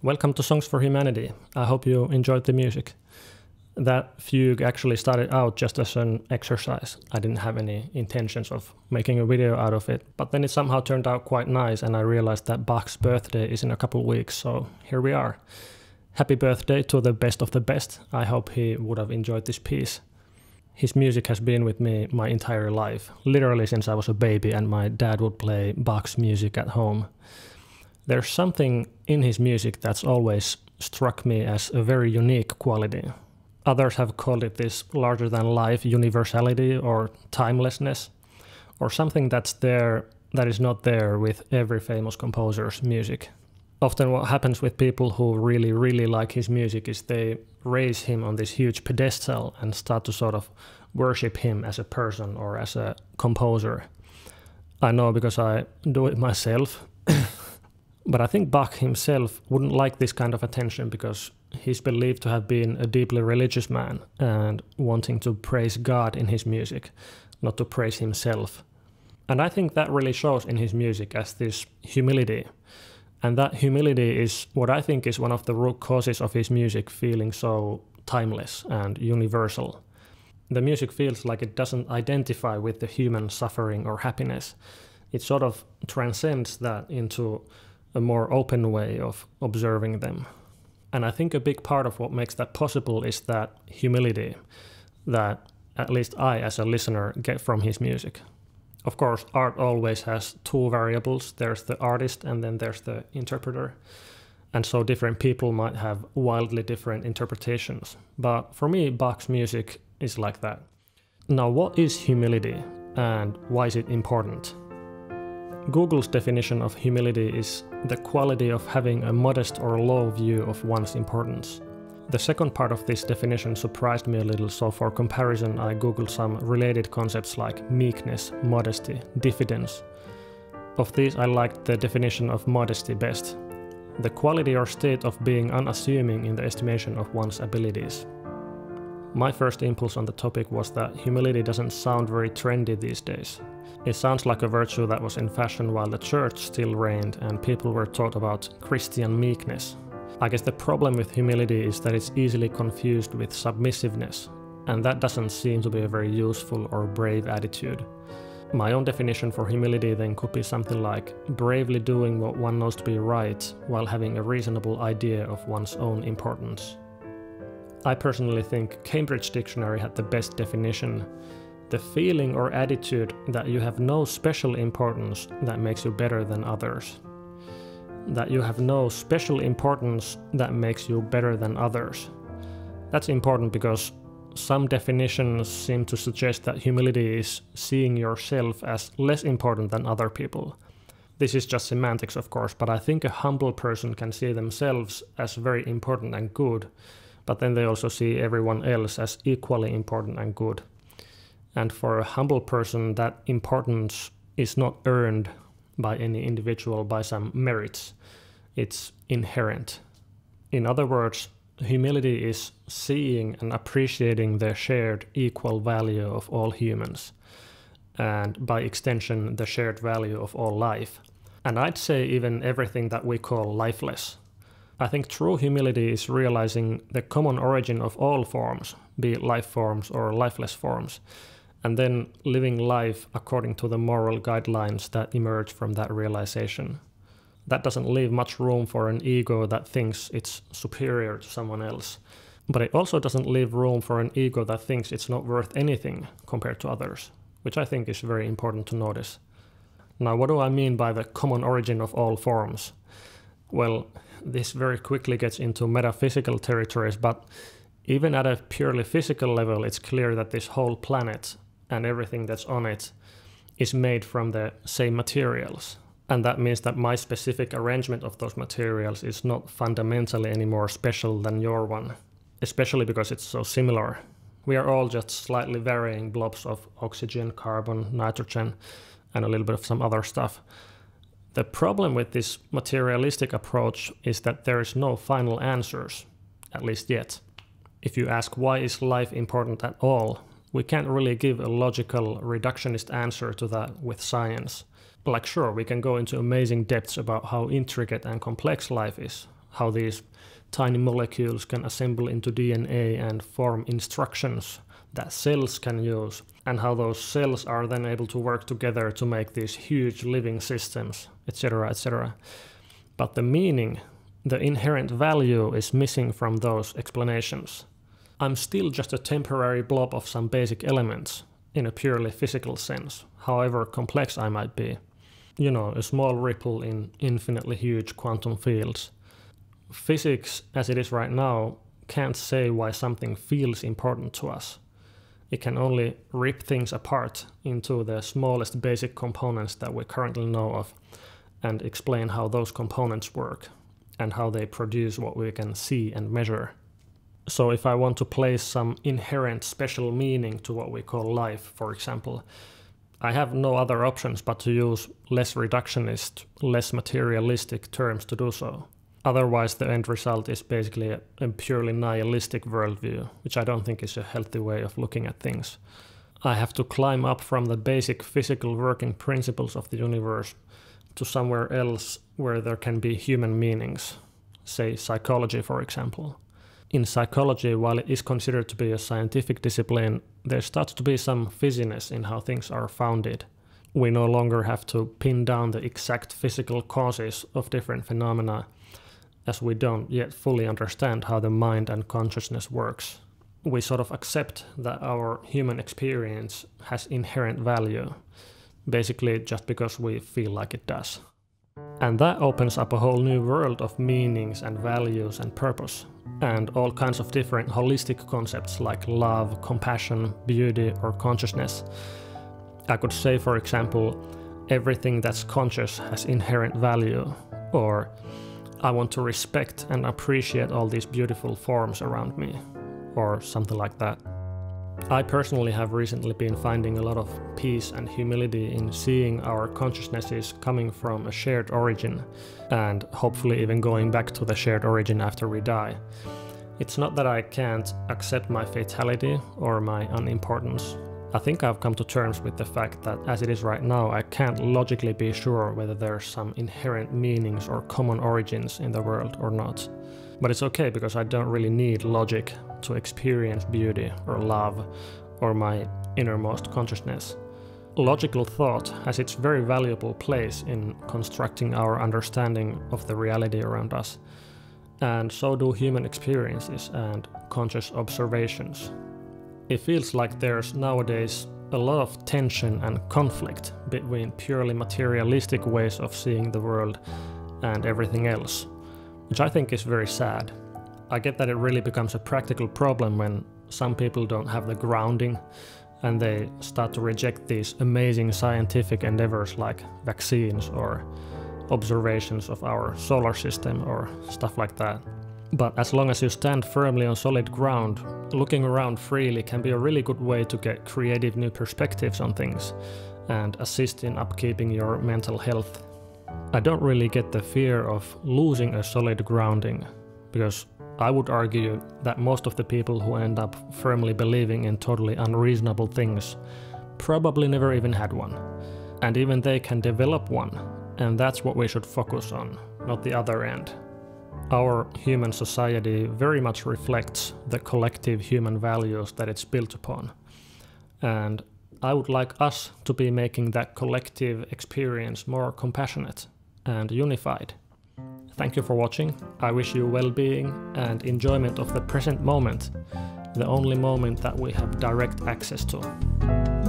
Welcome to Songs for Humanity. I hope you enjoyed the music. That fugue actually started out just as an exercise. I didn't have any intentions of making a video out of it, but then it somehow turned out quite nice and I realized that Bach's birthday is in a couple weeks, so here we are. Happy birthday to the best of the best. I hope he would have enjoyed this piece. His music has been with me my entire life, literally since I was a baby and my dad would play Bach's music at home. There's something in his music that's always struck me as a very unique quality. Others have called it this larger-than-life universality or timelessness, or something that's there that is not there with every famous composer's music. Often what happens with people who really like his music is they raise him on this huge pedestal and start to sort of worship him as a person or as a composer. I know because I do it myself. But I think Bach himself wouldn't like this kind of attention because he's believed to have been a deeply religious man and wanting to praise God in his music, not to praise himself. And I think that really shows in his music as this humility. And that humility is what I think is one of the root causes of his music feeling so timeless and universal. The music feels like it doesn't identify with the human suffering or happiness. It sort of transcends that into a more open way of observing them. And I think a big part of what makes that possible is that humility that at least I, as a listener, get from his music. Of course, art always has two variables. There's the artist and then there's the interpreter. And so different people might have wildly different interpretations. But for me, Bach's music is like that. Now, what is humility and why is it important? Google's definition of humility is the quality of having a modest or low view of one's importance. The second part of this definition surprised me a little, so for comparison I googled some related concepts like meekness, modesty, diffidence. Of these I liked the definition of modesty best. The quality or state of being unassuming in the estimation of one's abilities. My first impulse on the topic was that humility doesn't sound very trendy these days. It sounds like a virtue that was in fashion while the church still reigned and people were taught about Christian meekness. I guess the problem with humility is that it's easily confused with submissiveness, and that doesn't seem to be a very useful or brave attitude. My own definition for humility then could be something like bravely doing what one knows to be right while having a reasonable idea of one's own importance. I personally think Cambridge Dictionary had the best definition: the feeling or attitude that you have no special importance that makes you better than others. That you have no special importance that makes you better than others. That's important because some definitions seem to suggest that humility is seeing yourself as less important than other people. This is just semantics, of course, but I think a humble person can see themselves as very important and good, but then they also see everyone else as equally important and good. And for a humble person, that importance is not earned by any individual by some merits. It's inherent. In other words, humility is seeing and appreciating the shared equal value of all humans, and by extension, the shared value of all life. And I'd say even everything that we call lifeless. I think true humility is realizing the common origin of all forms, be it life forms or lifeless forms, and then living life according to the moral guidelines that emerge from that realization. That doesn't leave much room for an ego that thinks it's superior to someone else, but it also doesn't leave room for an ego that thinks it's not worth anything compared to others, which I think is very important to notice. Now, what do I mean by the common origin of all forms? Well, this very quickly gets into metaphysical territories, but even at a purely physical level, it's clear that this whole planet and everything that's on it is made from the same materials. And that means that my specific arrangement of those materials is not fundamentally any more special than your one, especially because it's so similar. We are all just slightly varying blobs of oxygen, carbon, nitrogen, and a little bit of some other stuff. The problem with this materialistic approach is that there is no final answers, at least yet. If you ask why is life important at all, we can't really give a logical reductionist answer to that with science. Like sure, we can go into amazing depths about how intricate and complex life is, how these tiny molecules can assemble into DNA and form instructions that cells can use, and how those cells are then able to work together to make these huge living systems, etc., etc. But the meaning, the inherent value, is missing from those explanations. I'm still just a temporary blob of some basic elements, in a purely physical sense, however complex I might be. You know, a small ripple in infinitely huge quantum fields. Physics, as it is right now, can't say why something feels important to us. It can only rip things apart into the smallest basic components that we currently know of, and explain how those components work, and how they produce what we can see and measure. So if I want to place some inherent special meaning to what we call life, for example, I have no other options but to use less reductionist, less materialistic terms to do so. Otherwise, the end result is basically a purely nihilistic worldview, which I don't think is a healthy way of looking at things. I have to climb up from the basic physical working principles of the universe to somewhere else where there can be human meanings, say psychology, for example. In psychology, while it is considered to be a scientific discipline, there starts to be some fizziness in how things are founded. We no longer have to pin down the exact physical causes of different phenomena, as we don't yet fully understand how the mind and consciousness works. We sort of accept that our human experience has inherent value, basically just because we feel like it does. And that opens up a whole new world of meanings and values and purpose, and all kinds of different holistic concepts like love, compassion, beauty, or consciousness. I could say, for example, everything that's conscious has inherent value, or I want to respect and appreciate all these beautiful forms around me, or something like that. I personally have recently been finding a lot of peace and humility in seeing our consciousnesses coming from a shared origin, and hopefully even going back to the shared origin after we die. It's not that I can't accept my fatality or my unimportance. I think I've come to terms with the fact that as it is right now, I can't logically be sure whether there's some inherent meanings or common origins in the world or not. But it's okay, because I don't really need logic to experience beauty or love or my innermost consciousness. Logical thought has its very valuable place in constructing our understanding of the reality around us, and so do human experiences and conscious observations. It feels like there's nowadays a lot of tension and conflict between purely materialistic ways of seeing the world and everything else, which I think is very sad. I get that it really becomes a practical problem when some people don't have the grounding and they start to reject these amazing scientific endeavors like vaccines or observations of our solar system or stuff like that. But as long as you stand firmly on solid ground, looking around freely can be a really good way to get creative new perspectives on things and assist in upkeeping your mental health. I don't really get the fear of losing a solid grounding, because I would argue that most of the people who end up firmly believing in totally unreasonable things probably never even had one. And even they can develop one, and that's what we should focus on, not the other end. Our human society very much reflects the collective human values that it's built upon. And I would like us to be making that collective experience more compassionate and unified. Thank you for watching. I wish you well-being and enjoyment of the present moment, the only moment that we have direct access to.